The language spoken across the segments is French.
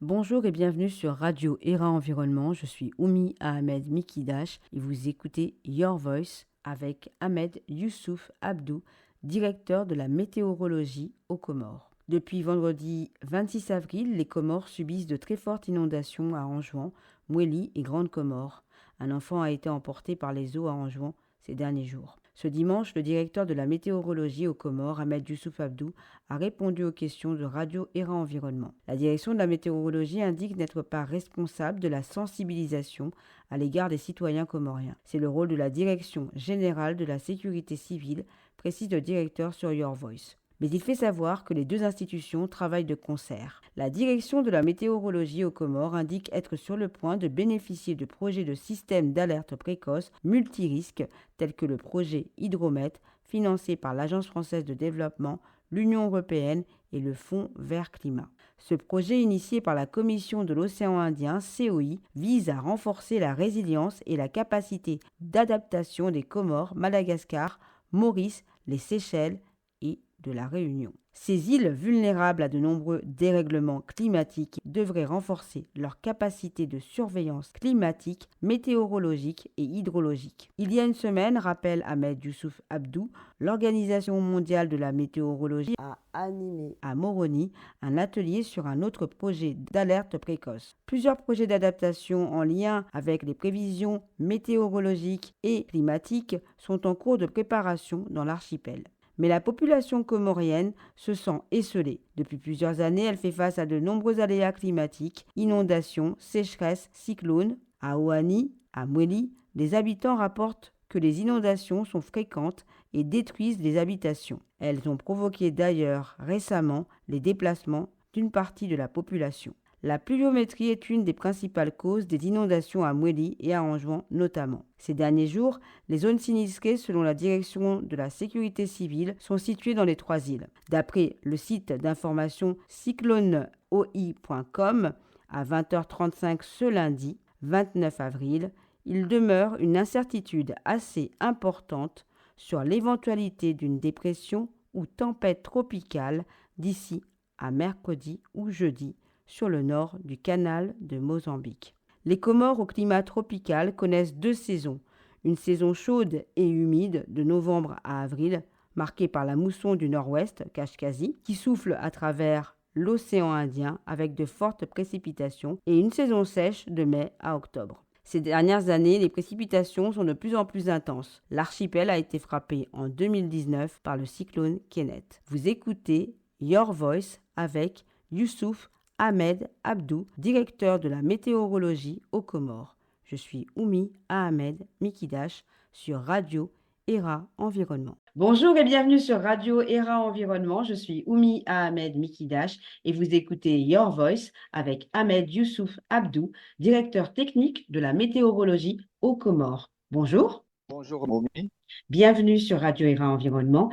Bonjour et bienvenue sur Radio ERA Environnement. Je suis Oumi Ahmed Mikidash et vous écoutez Your Voice avec Ahmed Youssouf Abdou, directeur de la météorologie aux Comores. Depuis vendredi 26 avril, les Comores subissent de très fortes inondations à Anjouan, Mouéli et Grande Comore. Un enfant a été emporté par les eaux à Anjouan ces derniers jours. Ce dimanche, le directeur de la météorologie aux Comores, Ahmed Youssouf Abdou, a répondu aux questions de Radio ERA Environnement. La direction de la météorologie indique n'être pas responsable de la sensibilisation à l'égard des citoyens comoriens. C'est le rôle de la direction générale de la sécurité civile, précise le directeur sur Your Voice. Mais il fait savoir que les deux institutions travaillent de concert. La direction de la météorologie aux Comores indique être sur le point de bénéficier de projets de systèmes d'alerte précoce multirisques tels que le projet Hydromet financé par l'Agence française de développement, l'Union européenne et le Fonds vert climat. Ce projet initié par la Commission de l'océan Indien, COI, vise à renforcer la résilience et la capacité d'adaptation des Comores, Madagascar, Maurice, les Seychelles et de la Réunion. Ces îles vulnérables à de nombreux dérèglements climatiques devraient renforcer leur capacité de surveillance climatique, météorologique et hydrologique. Il y a une semaine, rappelle Ahmed Youssouf Abdou, l'Organisation mondiale de la météorologie a animé à Moroni un atelier sur un autre projet d'alerte précoce. Plusieurs projets d'adaptation en lien avec les prévisions météorologiques et climatiques sont en cours de préparation dans l'archipel. Mais la population comorienne se sent esseulée. Depuis plusieurs années, elle fait face à de nombreux aléas climatiques, inondations, sécheresses, cyclones. À Ouani, à Mouéli, les habitants rapportent que les inondations sont fréquentes et détruisent les habitations. Elles ont provoqué d'ailleurs récemment les déplacements d'une partie de la population. La pluviométrie est une des principales causes des inondations à Mouéli et à Anjouan notamment. Ces derniers jours, les zones sinistrées, selon la direction de la sécurité civile, sont situées dans les trois îles. D'après le site d'information cycloneoi.com, à 20h35 ce lundi, 29 avril, il demeure une incertitude assez importante sur l'éventualité d'une dépression ou tempête tropicale d'ici à mercredi ou jeudi sur le nord du canal de Mozambique. Les Comores au climat tropical connaissent deux saisons, une saison chaude et humide de novembre à avril, marquée par la mousson du nord-ouest, Kashkazi, qui souffle à travers l'océan Indien avec de fortes précipitations, et une saison sèche de mai à octobre. Ces dernières années, les précipitations sont de plus en plus intenses. L'archipel a été frappé en 2019 par le cyclone Kenneth. Vous écoutez Your Voice avec Youssouf Ahmed Abdou, directeur de la météorologie aux Comores. Je suis Oumi Ahmed Mikidash sur Radio ERA Environnement. Bonjour et bienvenue sur Radio ERA Environnement. Je suis Oumi Ahmed Mikidash et vous écoutez Your Voice avec Ahmed Youssouf Abdou, directeur technique de la météorologie aux Comores. Bonjour. Bonjour Momi. Bienvenue sur Radio ERA Environnement.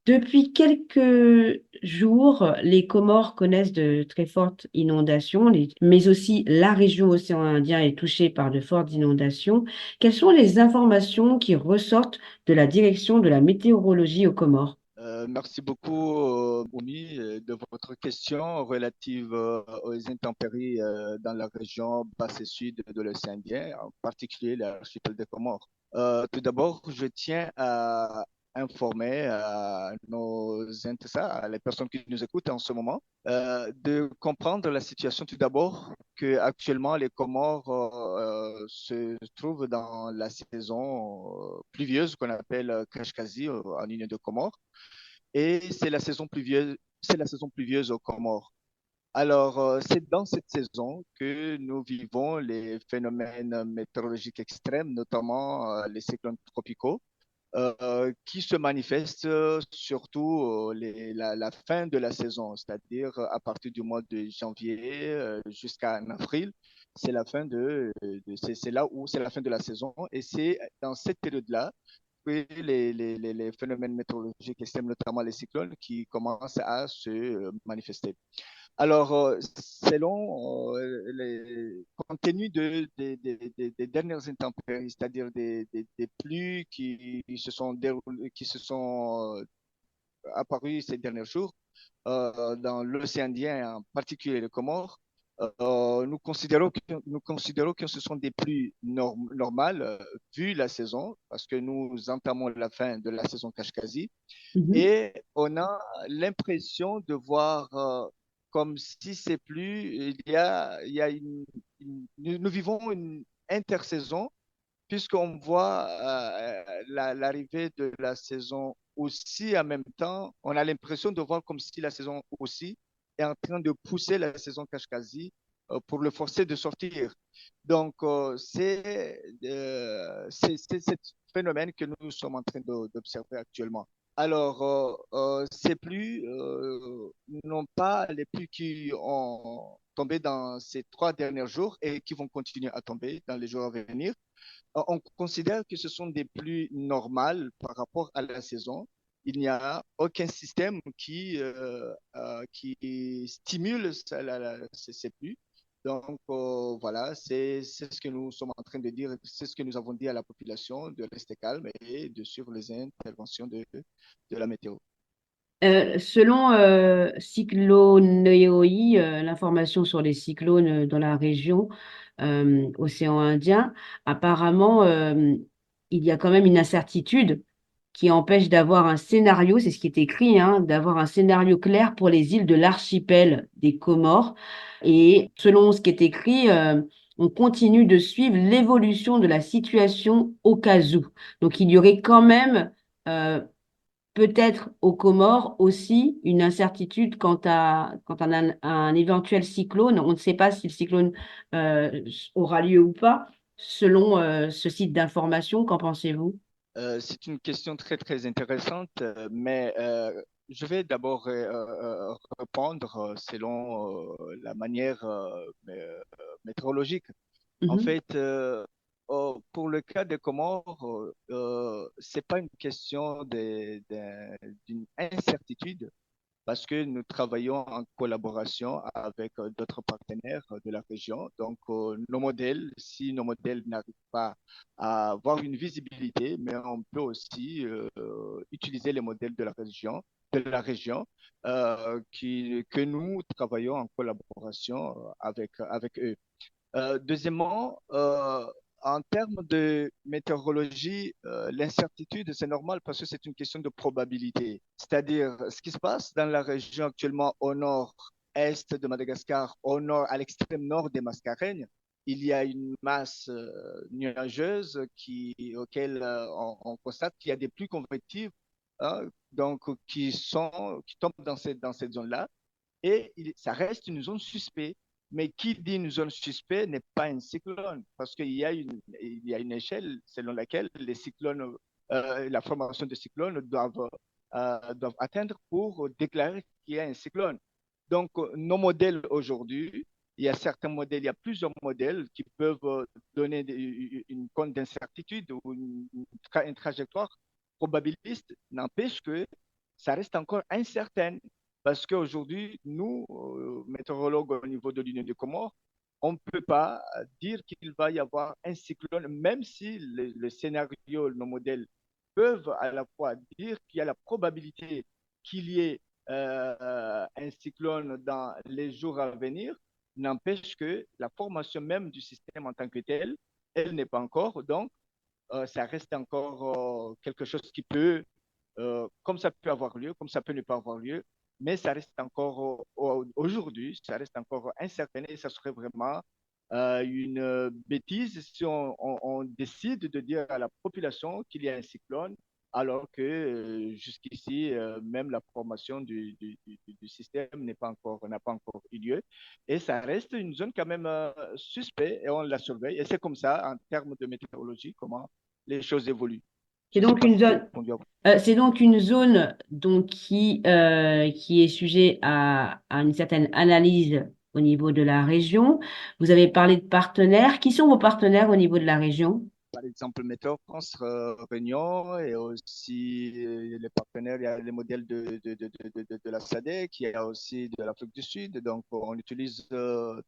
Depuis quelques jours, les Comores connaissent de très fortes inondations, mais aussi la région océan Indien est touchée par de fortes inondations. Quelles sont les informations qui ressortent de la direction de la météorologie aux Comores? Merci beaucoup Momi de votre question relative aux intempéries dans la région basse et sud de l'océan Indien, en particulier l'archipel des Comores. Tout d'abord, je tiens à informer à les personnes qui nous écoutent en ce moment, de comprendre la situation tout d'abord, que actuellement les Comores se trouvent dans la saison pluvieuse qu'on appelle Kashkazi en Union de Comores, et c'est la saison pluvieuse aux Comores. Alors, c'est dans cette saison que nous vivons les phénomènes météorologiques extrêmes, notamment les cyclones tropicaux, qui se manifestent surtout la fin de la saison, c'est-à-dire à partir du mois de janvier jusqu'à avril. C'est la fin c'est là où c'est la fin de la saison, et c'est dans cette période-là que les phénomènes météorologiques extrêmes, notamment les cyclones, qui commencent à se manifester. Alors, selon compte tenu des dernières intempéries, c'est-à-dire des pluies qui se sont apparues ces derniers jours dans l'océan Indien, en particulier les Comores, nous considérons que ce sont des pluies normales vu la saison, parce que nous entamons la fin de la saison Kashkazi, Mhm. et on a l'impression de voir comme si c'est plus, il y a nous vivons une intersaison, puisqu'on voit l'arrivée de la saison aussi en même temps. On a l'impression de voir comme si la saison aussi est en train de pousser la saison Kashkazi pour le forcer de sortir. Donc, c'est ce phénomène que nous sommes en train d'observer actuellement. Alors, ces pluies n'ont pas les pluies qui ont tombé dans ces 3 derniers jours et qui vont continuer à tomber dans les jours à venir. On considère que ce sont des pluies normales par rapport à la saison. Il n'y a aucun système qui stimule ces pluies. Donc, voilà, c'est ce que nous sommes en train de dire, c'est ce que nous avons dit à la population, de rester calme et de suivre les interventions de la météo. Selon Cyclone.oi, l'information sur les cyclones dans la région océan Indien, apparemment, il y a quand même une incertitude qui empêche d'avoir un scénario, c'est ce qui est écrit, hein, d'avoir un scénario clair pour les îles de l'archipel des Comores. Et selon ce qui est écrit, on continue de suivre l'évolution de la situation au cas où. Donc il y aurait quand même peut-être aux Comores aussi une incertitude quant à un éventuel cyclone. On ne sait pas si le cyclone aura lieu ou pas, selon ce site d'information. Qu'en pensez-vous? C'est une question très, très intéressante, mais je vais d'abord répondre selon la manière météorologique. En Mhm. fait, pour le cas des Comores, c'est pas une question d'une incertitude, parce que nous travaillons en collaboration avec d'autres partenaires de la région. Donc, si nos modèles n'arrivent pas à avoir une visibilité, mais on peut aussi utiliser les modèles de la région que nous travaillons en collaboration avec eux. Deuxièmement, en termes de météorologie, l'incertitude, c'est normal parce que c'est une question de probabilité. C'est-à-dire, ce qui se passe dans la région actuellement au nord-est de Madagascar, au nord, à l'extrême nord des Mascareignes, il y a une masse nuageuse auquel on constate qu'il y a des pluies convectives, hein, donc qui tombent dans cette zone-là, et ça reste une zone suspecte. Mais qui dit une zone suspecte n'est pas un cyclone, parce qu'il y a une échelle selon laquelle les cyclones, la formation de cyclones doivent atteindre pour déclarer qu'il y a un cyclone. Donc, nos modèles aujourd'hui, il y a plusieurs modèles qui peuvent donner une compte d'incertitude ou une trajectoire probabiliste, n'empêche que ça reste encore incertain. Parce qu'aujourd'hui, nous, météorologues au niveau de l'Union des Comores, on ne peut pas dire qu'il va y avoir un cyclone, même si le scénario, nos modèles peuvent à la fois dire qu'il y a la probabilité qu'il y ait un cyclone dans les jours à venir, n'empêche que la formation même du système en tant que tel, elle n'est pas encore. Donc, ça reste encore quelque chose qui peut, comme ça peut avoir lieu, comme ça peut ne pas avoir lieu, mais ça reste encore, aujourd'hui, ça reste encore incertain et ça serait vraiment une bêtise si on décide de dire à la population qu'il y a un cyclone, alors que jusqu'ici, même la formation du système n'a pas encore eu lieu. Et ça reste une zone quand même suspecte et on la surveille. Et c'est comme ça, en termes de météorologie, comment les choses évoluent. C'est Je ne sais donc pas une si j'ai zone, répondu à vous. c'est donc une zone donc, qui est sujet à une certaine analyse au niveau de la région. Vous avez parlé de partenaires. Qui sont vos partenaires au niveau de la région? Par exemple, Météo France Réunion et aussi les partenaires, il y a les modèles de la SADC, il y a aussi de l'Afrique du Sud. Donc, on utilise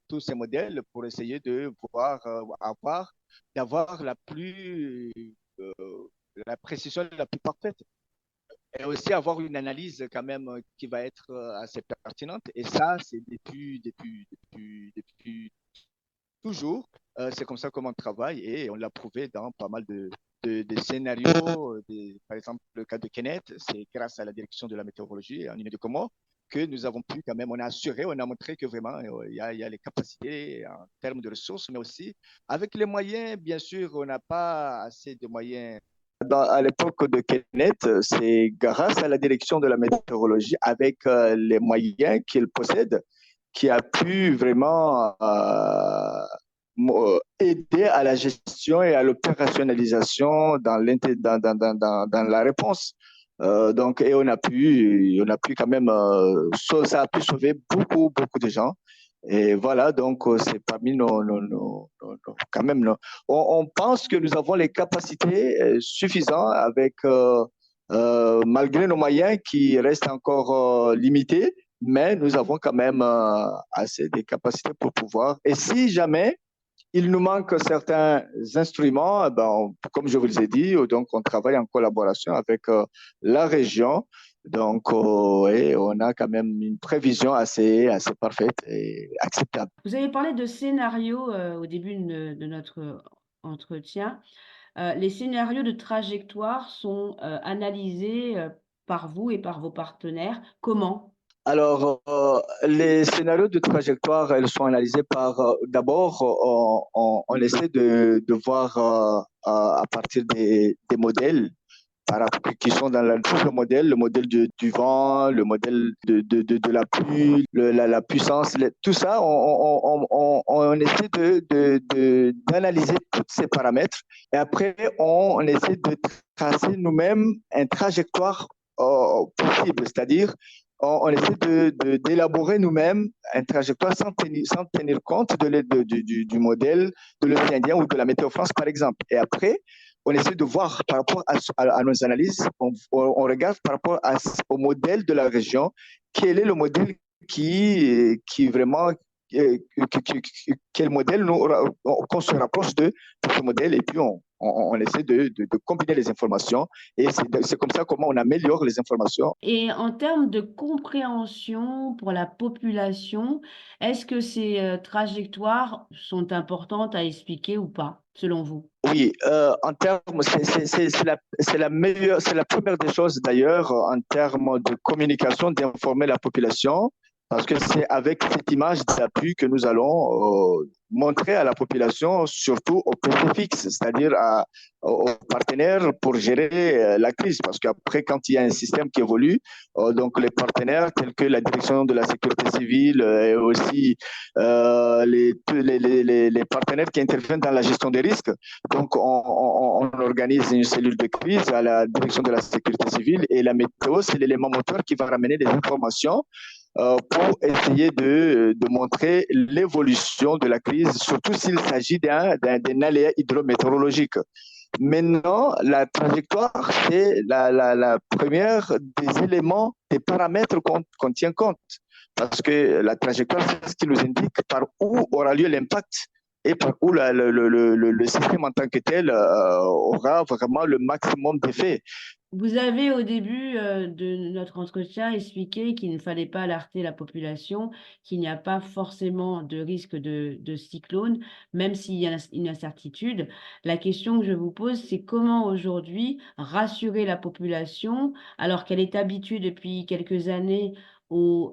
tous ces modèles pour essayer de pouvoir d'avoir euh, la précision la plus parfaite. et aussi avoir une analyse quand même qui va être assez pertinente. Et ça, c'est depuis toujours. C'est comme ça qu'on travaille et on l'a prouvé dans pas mal de scénarios. Par exemple, le cas de Kenneth, c'est grâce à la direction de la météorologie en Guinée de Comores que nous avons pu quand même, on a assuré, on a montré que vraiment, il y a les capacités en termes de ressources, mais aussi avec les moyens, bien sûr, on n'a pas assez de moyens. À l'époque de Kenneth, c'est grâce à la direction de la météorologie, avec les moyens qu'il possède, qui a pu vraiment aider à la gestion et à l'opérationnalisation dans la réponse. Donc, et on a pu quand même, ça a pu sauver beaucoup de gens. Et voilà, donc c'est parmi quand même, on pense que nous avons les capacités suffisantes avec, malgré nos moyens qui restent encore limités, mais nous avons quand même assez de capacités pour pouvoir. Et si jamais il nous manque certains instruments, ben, comme je vous l'ai dit, donc on travaille en collaboration avec la région. Donc, et on a quand même une prévision assez parfaite et acceptable. Vous avez parlé de scénarios au début de notre entretien. Les scénarios de trajectoire sont analysés par vous et par vos partenaires. Comment? Alors, les scénarios de trajectoire, elles sont analysées par, d'abord, on essaie de voir à partir des modèles qui sont dans tout le modèle du vent, le modèle de la pluie, la puissance, tout ça, on essaie d'analyser tous ces paramètres et après, on essaie de tracer nous-mêmes une trajectoire possible, c'est-à-dire on essaie d'élaborer nous-mêmes une trajectoire sans tenir compte du modèle de l'océan Indien ou de la météo France, par exemple. Et après, on essaie de voir par rapport à nos analyses, on regarde par rapport au modèle de la région, quel est le modèle qui vraiment, quel modèle qu'on se rapproche de ce modèle, et puis on essaie de combiner les informations, et c'est comme ça comment on améliore les informations. Et en termes de compréhension pour la population, est-ce que ces trajectoires sont importantes à expliquer ou pas, selon vous? Oui, en termes, c'est la meilleure, c'est la première des choses d'ailleurs en termes de communication, d'informer la population, parce que c'est avec cette image d'appui que nous allons montrer à la population, surtout aux PCFX, c'est-à-dire aux partenaires pour gérer la crise, parce qu'après, quand il y a un système qui évolue, donc les partenaires tels que la direction de la sécurité civile et aussi les partenaires qui interviennent dans la gestion des risques, donc, on organise une cellule de crise à la direction de la sécurité civile et la météo, c'est l'élément moteur qui va ramener des informations pour essayer de montrer l'évolution de la crise, surtout s'il s'agit d'un aléa hydrométéorologique. Maintenant, la trajectoire, c'est la première des éléments, des paramètres qu'on tient compte. Parce que la trajectoire, c'est ce qui nous indique par où aura lieu l'impact et par où le système en tant que tel aura vraiment le maximum d'effet. Vous avez au début de notre entretien expliqué qu'il ne fallait pas alerter la population, qu'il n'y a pas forcément de risque de cyclone, même s'il y a une incertitude. La question que je vous pose, c'est comment aujourd'hui rassurer la population alors qu'elle est habituée depuis quelques années aux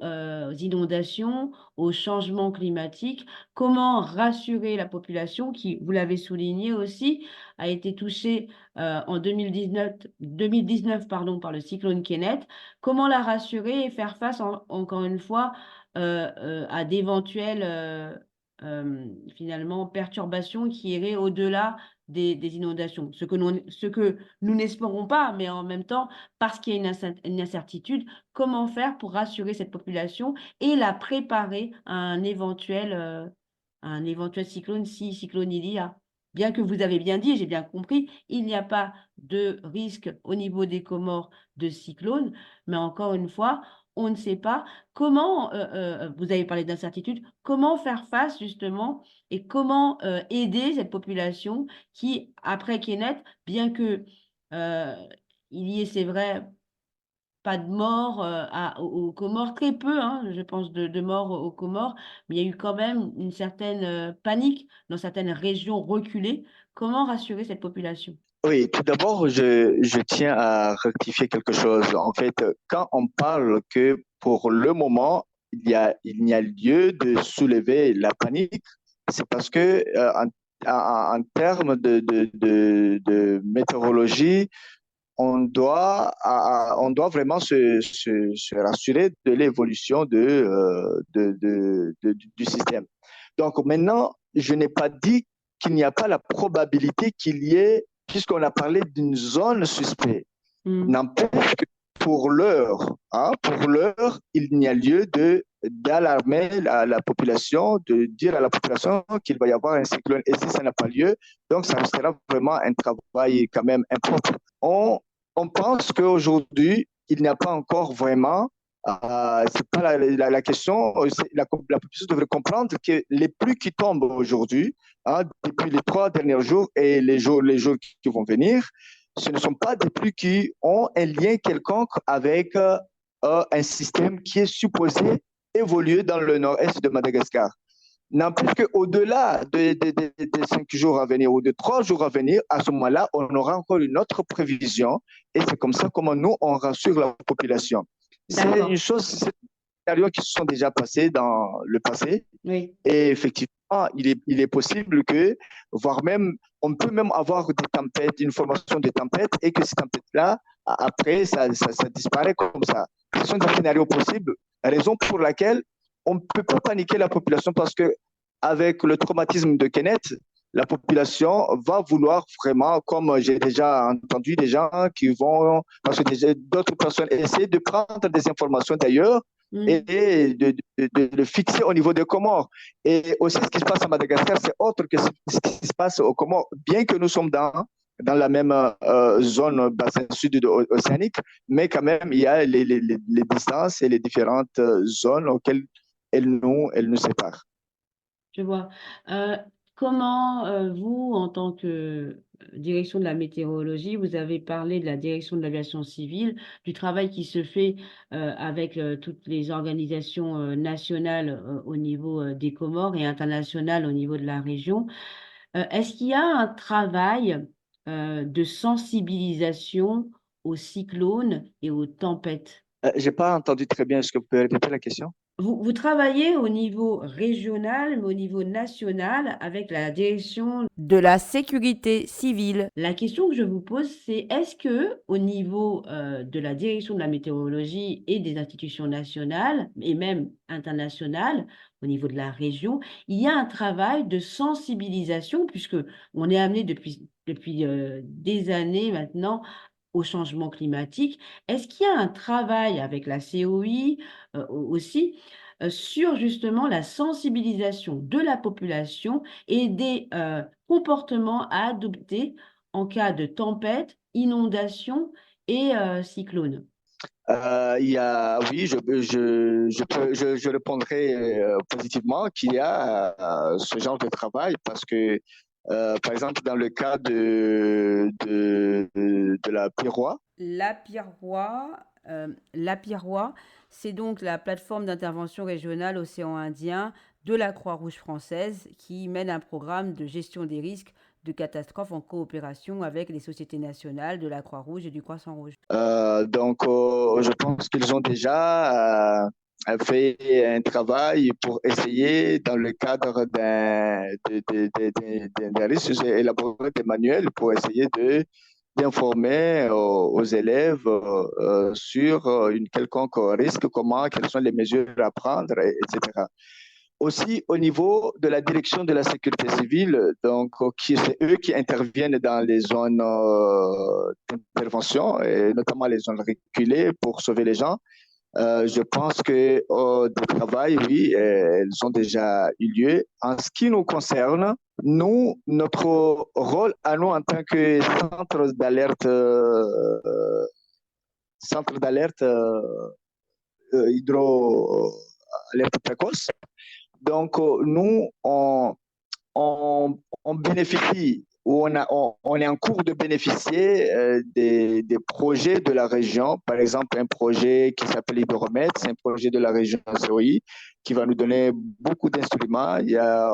inondations, aux changements climatiques. Comment rassurer la population qui, vous l'avez souligné aussi, a été touchée en 2019 pardon, par le cyclone Kenneth. Comment la rassurer et faire face, encore une fois, à d'éventuelles finalement perturbations qui iraient au-delà des inondations. Ce que nous n'espérons pas, mais en même temps, parce qu'il y a une incertitude, comment faire pour rassurer cette population et la préparer à un éventuel cyclone si cyclone il y a. Bien que vous avez bien dit, j'ai bien compris, il n'y a pas de risque au niveau des Comores de cyclone, mais encore une fois, on ne sait pas comment, vous avez parlé d'incertitude, comment faire face justement et comment aider cette population qui, après Kenneth, bien que il y ait, c'est vrai, pas de morts aux Comores, très peu, hein, je pense, de morts aux Comores, mais il y a eu quand même une certaine panique dans certaines régions reculées. Comment rassurer cette population? Oui, tout d'abord, je tiens à rectifier quelque chose. En fait, quand on parle que pour le moment, il n'y a lieu de soulever la panique, c'est parce que en termes de météorologie, on doit vraiment se rassurer de l'évolution du système. Donc maintenant, je n'ai pas dit qu'il n'y a pas la probabilité qu'il y ait, puisqu'on a parlé d'une zone suspecte. Hmm. N'empêche que pour l'heure, il n'y a lieu d'alarmer la population, de dire à la population qu'il va y avoir un cyclone. Et si ça n'a pas lieu, donc ça restera vraiment un travail quand même impropre. On pense qu'aujourd'hui, il n'y a pas encore vraiment, c'est pas la question, la population devrait comprendre que les pluies qui tombent aujourd'hui, depuis les 3 derniers jours et les jours qui vont venir, ce ne sont pas des pluies qui ont un lien quelconque avec un système qui est supposé évoluer dans le nord-est de Madagascar. N'empêche qu'au-delà des 5 jours à venir ou de 3 jours à venir, à ce moment-là, on aura encore une autre prévision et c'est comme ça comment nous, on rassure la population. C'est une D'accord. chose, c'est des scénarios qui se sont déjà passés dans le passé Oui. et effectivement, il est possible que, voire même, on peut même avoir des tempêtes, une formation de tempêtes et que ces tempêtes-là, après, ça disparaît comme ça. Ce sont des scénarios possibles, raison pour laquelle on ne peut pas paniquer la population parce que avec le traumatisme de Kenneth, la population va vouloir vraiment, comme j'ai déjà entendu des gens qui vont, parce que d'autres personnes essaient de prendre des informations d'ailleurs et Hmm. de le fixer au niveau des Comores. Et aussi, ce qui se passe à Madagascar, c'est autre que ce qui se passe aux Comores, bien que nous sommes dans la même zone bassin sud océanique, mais quand même, il y a les distances et les différentes zones auxquelles elles nous séparent. Je vois. Euh, Comment vous, en tant que direction de la météorologie, vous avez parlé de la direction de l'aviation civile, du travail qui se fait avec toutes les organisations nationales au niveau des Comores et internationales au niveau de la région. Est-ce qu'il y a un travail de sensibilisation aux cyclones et aux tempêtes? J'ai pas entendu très bien. Est-ce que vous pouvez répéter la question? Vous travaillez au niveau régional, mais au niveau national avec la direction de la sécurité civile. La question que je vous pose, c'est est-ce que au niveau de la direction de la météorologie et des institutions nationales et même internationales, au niveau de la région, il y a un travail de sensibilisation puisque on est amené depuis des années maintenant au changement climatique. Est-ce qu'il y a un travail avec la COI aussi sur justement la sensibilisation de la population et des comportements à adopter en cas de tempête, inondation et cyclone? Oui, je répondrai positivement qu'il y a ce genre de travail parce que, par exemple, dans le cas de la Piroie, La Piroie, c'est donc la plateforme d'intervention régionale océan Indien de la Croix-Rouge française qui mène un programme de gestion des risques de catastrophes en coopération avec les sociétés nationales de la Croix-Rouge et du Croissant-Rouge. je pense qu'ils ont déjà fait un travail pour essayer, dans le cadre d'un risque, j'ai élaboré des manuels pour essayer d'informer aux élèves sur une quelconque risque, quelles sont les mesures à prendre, etc. Aussi, au niveau de la direction de la sécurité civile, c'est eux qui interviennent dans les zones d'intervention, et notamment les zones reculées pour sauver les gens. Je pense que du travail, oui, elles ont déjà eu lieu. En ce qui nous concerne, nous, notre rôle à nous en tant que centre d'alerte alerte précoce, nous, on bénéficie où on est en cours de bénéficier des projets de la région. Par exemple, un projet qui s'appelle Hydromet, c'est un projet de la région COI qui va nous donner beaucoup d'instruments. Il y a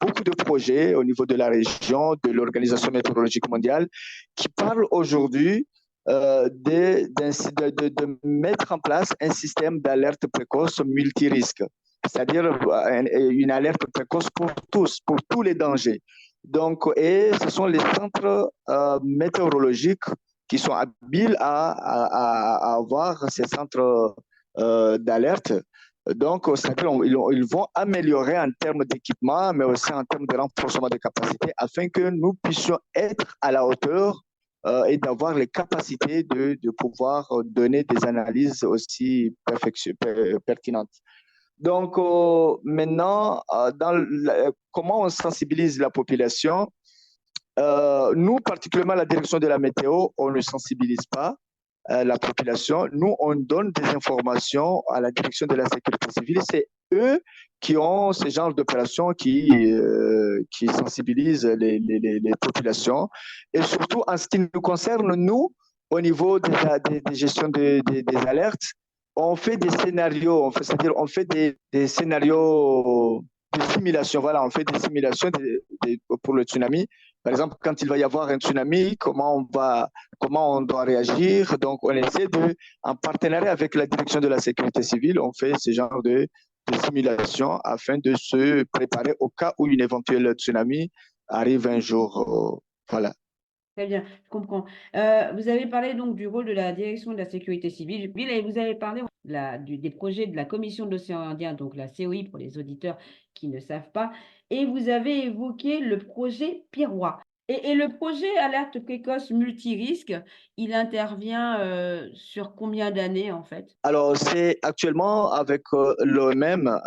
beaucoup de projets au niveau de la région, de l'Organisation météorologique mondiale, qui parlent aujourd'hui de mettre en place un système d'alerte précoce multirisque, c'est-à-dire une alerte précoce pour tous les dangers. Donc, et ce sont les centres météorologiques qui sont habiles à avoir ces centres d'alerte. Donc, c'est-à-dire ils vont améliorer en termes d'équipement, mais aussi en termes de renforcement de capacité, afin que nous puissions être à la hauteur et d'avoir les capacités de pouvoir donner des analyses aussi pertinentes. Donc, maintenant, comment on sensibilise la population? Nous, particulièrement la direction de la météo, on ne sensibilise pas la population. Nous, on donne des informations à la direction de la sécurité civile. C'est eux qui ont ce genre d'opérations qui sensibilisent les populations. Et surtout, en ce qui nous concerne, nous, au niveau des gestions des alertes, on fait des scénarios, c'est-à-dire on fait des scénarios de simulation. Voilà, on fait des simulations pour le tsunami. Par exemple, quand il va y avoir un tsunami, comment on doit réagir. Donc, on essaie en partenariat avec la direction de la sécurité civile, on fait ce genre de simulation afin de se préparer au cas où une éventuelle tsunami arrive un jour. Voilà. Très bien, je comprends. Vous avez parlé donc du rôle de la direction de la sécurité civile et vous avez parlé des projets de la Commission de l'océan Indien, donc la COI pour les auditeurs qui ne savent pas, et vous avez évoqué le projet Pirois. Et le projet Alerte précoce multirisque, il intervient sur combien d'années en fait? Alors, c'est actuellement avec l'OMM,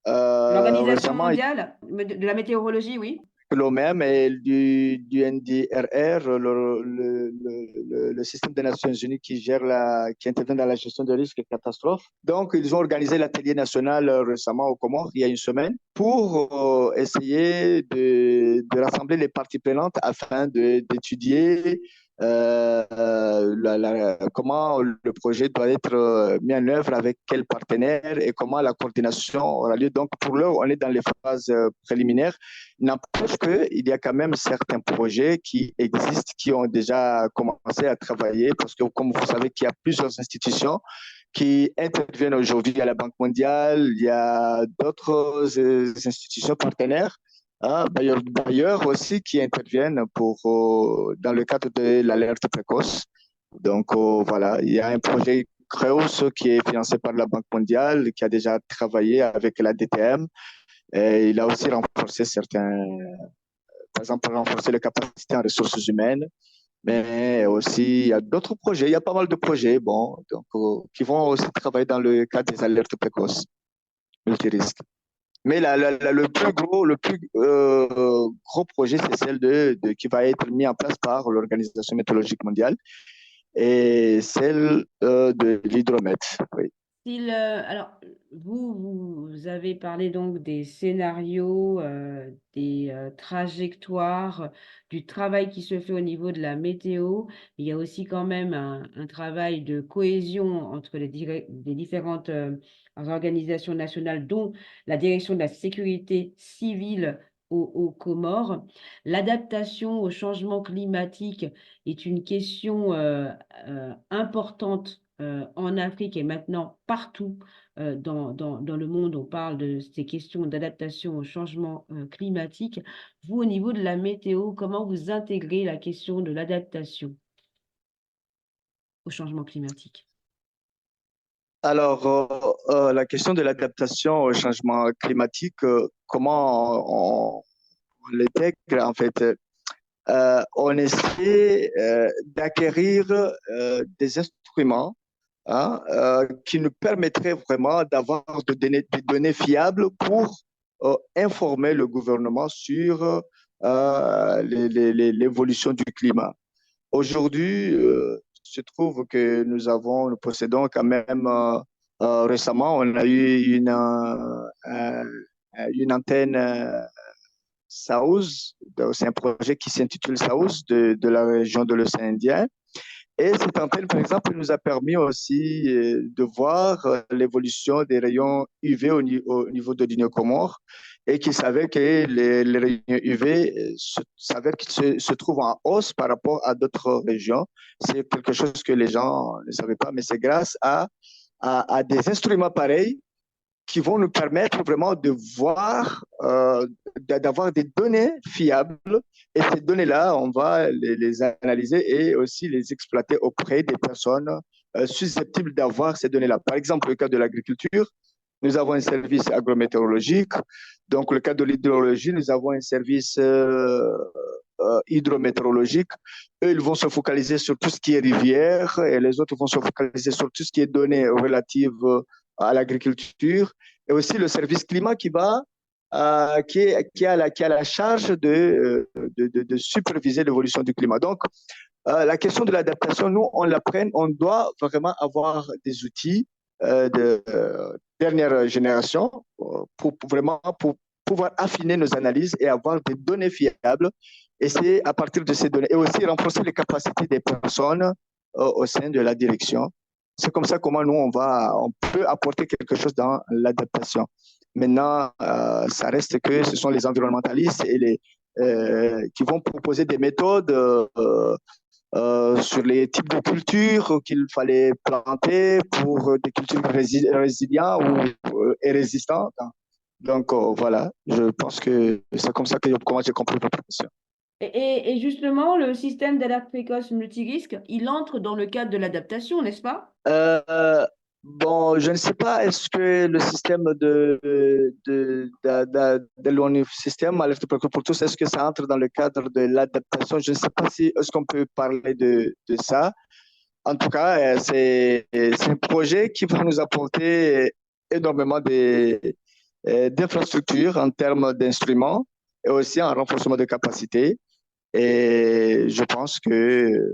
L'Organisation récemment, mondiale de la météorologie, oui. l'OMM et du NDRR, le système des Nations Unies qui intervient dans la gestion de risques et catastrophes. Donc, ils ont organisé l'atelier national récemment aux Comores, il y a une semaine, pour essayer de rassembler les parties prenantes afin d'étudier comment le projet doit être mis en œuvre, avec quels partenaires et comment la coordination aura lieu. Donc, pour l'heure, on est dans les phases préliminaires. N'empêche qu'il y a quand même certains projets qui existent, qui ont déjà commencé à travailler, parce que comme vous savez qu'il y a plusieurs institutions qui interviennent aujourd'hui à la Banque mondiale, il y a d'autres institutions partenaires, hein, d'ailleurs aussi qui interviennent dans le cadre de l'alerte précoce. Donc voilà, il y a un projet CREOS qui est financé par la Banque mondiale, qui a déjà travaillé avec la DTM. Et il a aussi renforcé par exemple, renforcer les capacités en ressources humaines, mais aussi il y a d'autres projets, il y a pas mal de projets, bon, donc, qui vont aussi travailler dans le cadre des alertes précoces, multirisques. Mais le plus gros projet, c'est celle qui va être mis en place par l'Organisation météorologique mondiale et celle de l'hydromet. Oui. Alors, vous avez parlé donc des scénarios, des trajectoires, du travail qui se fait au niveau de la météo. Il y a aussi quand même un travail de cohésion entre les différentes organisations nationales, dont la direction de la sécurité civile aux Comores. L'adaptation au changement climatique est une question importante en Afrique et maintenant partout dans le monde. On parle de ces questions d'adaptation au changement climatique. Vous, au niveau de la météo, comment vous intégrez la question de l'adaptation au changement climatique? Alors, la question de l'adaptation au changement climatique, comment on l'intègre en fait? On essaie d'acquérir des instruments, hein, qui nous permettraient vraiment d'avoir des données fiables pour informer le gouvernement sur l'évolution du climat. Aujourd'hui, je trouve que nous possédons quand même, récemment, on a eu une antenne South. C'est un projet qui s'intitule South de la région de l'océan Indien. Et cette antenne, par exemple, nous a permis aussi de voir l'évolution des rayons UV au niveau de l'Union Comore et qui savait que les rayons UV s'avère qu'ils se trouvent en hausse par rapport à d'autres régions. C'est quelque chose que les gens ne savaient pas, mais c'est grâce à des instruments pareils qui vont nous permettre vraiment de voir, d'avoir des données fiables. Et ces données-là, on va les analyser et aussi les exploiter auprès des personnes susceptibles d'avoir ces données-là. Par exemple, le cas de l'agriculture, nous avons un service agrométéorologique. Donc, le cas de l'hydrologie, nous avons un service hydrométéorologique. Eux, ils vont se focaliser sur tout ce qui est rivière et les autres vont se focaliser sur tout ce qui est données relatives à l'agriculture et aussi le service climat qui a la charge de superviser l'évolution du climat. Donc, la question de l'adaptation, nous, on doit vraiment avoir des outils de dernière génération pour pouvoir affiner nos analyses et avoir des données fiables. Et c'est à partir de ces données et aussi renforcer les capacités des personnes au sein de la direction. C'est comme ça comment nous, on peut apporter quelque chose dans l'adaptation. Maintenant, ça reste que ce sont les environnementalistes qui vont proposer des méthodes sur les types de cultures qu'il fallait planter pour des cultures résilientes et résistantes. Donc, voilà, je pense que c'est comme ça que comment j'ai compris votre question. Et justement, le système d'alerte précoce multirisque, il entre dans le cadre de l'adaptation, n'est-ce pas? Bon, je ne sais pas, est-ce que le système de l'ONU, système alerte précoce pour tous, est-ce que ça entre dans le cadre de l'adaptation? Je ne sais pas si est-ce qu'on peut parler de ça. En tout cas, c'est un projet qui va nous apporter énormément d'infrastructures en termes d'instruments et aussi en renforcement de capacité. Et je pense que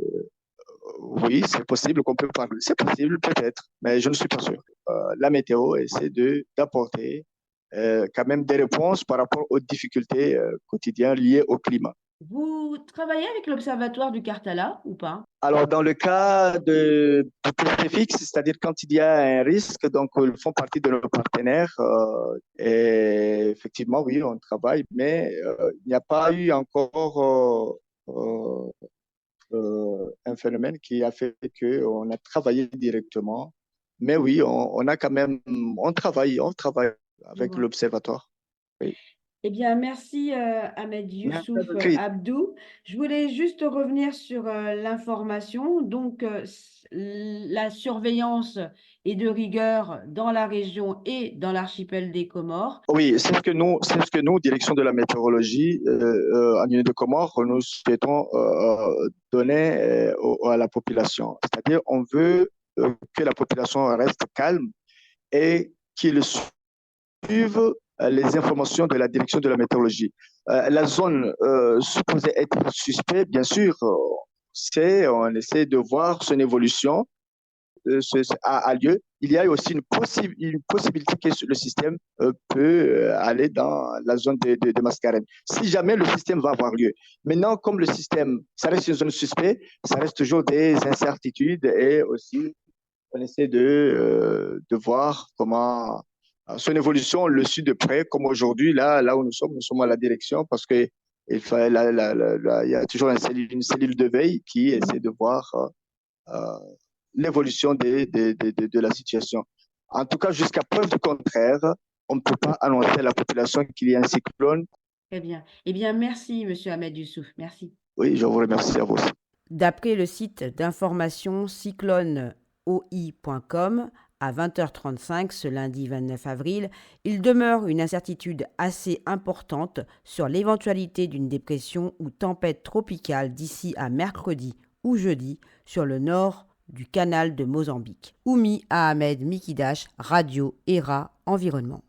oui, c'est possible qu'on peut parler. C'est possible peut-être, mais je ne suis pas sûr. La météo essaie d'apporter quand même des réponses par rapport aux difficultés quotidiennes liées au climat. Vous travaillez avec l'Observatoire du Karthala ou pas? Alors, dans le cas du préfixe, c'est-à-dire quand il y a un risque, donc ils font partie de nos partenaires. Et effectivement, oui, on travaille, mais il n'y a pas eu encore un phénomène qui a fait qu'on a travaillé directement. Mais oui, on a quand même, on travaille avec l'Observatoire. Oui. Eh bien, merci Ahmed Merci Youssouf à vous. Abdou. Je voulais juste revenir sur l'information. Donc, la surveillance est de rigueur dans la région et dans l'archipel des Comores. Oui, c'est ce que nous, direction de la météorologie en Union de Comores, nous souhaitons donner à la population. C'est-à-dire, on veut que la population reste calme et qu'ils suivent les informations de la direction de la météorologie. La zone supposée être suspecte, bien sûr, on essaie de voir son évolution a lieu, il y a aussi une possibilité que le système peut aller dans la zone de Mascarène. Si jamais le système va avoir lieu. Maintenant, comme le système, ça reste une zone suspecte, ça reste toujours des incertitudes et aussi on essaie de voir comment son évolution, on le suit de près, comme aujourd'hui, là où nous sommes à la direction parce que il y a toujours une cellule de veille qui essaie de voir l'évolution de la situation. En tout cas, jusqu'à preuve du contraire, on ne peut pas annoncer à la population qu'il y a un cyclone. Très bien. Eh bien, merci, Monsieur Ahmed Youssouf. Merci. Oui, je vous remercie à vous aussi. D'après le site d'information cycloneoi.com, à 20h35 ce lundi 29 avril, il demeure une incertitude assez importante sur l'éventualité d'une dépression ou tempête tropicale d'ici à mercredi ou jeudi sur le nord du canal de Mozambique. Oumi Ahmed Mikidash, Radio ERA Environnement.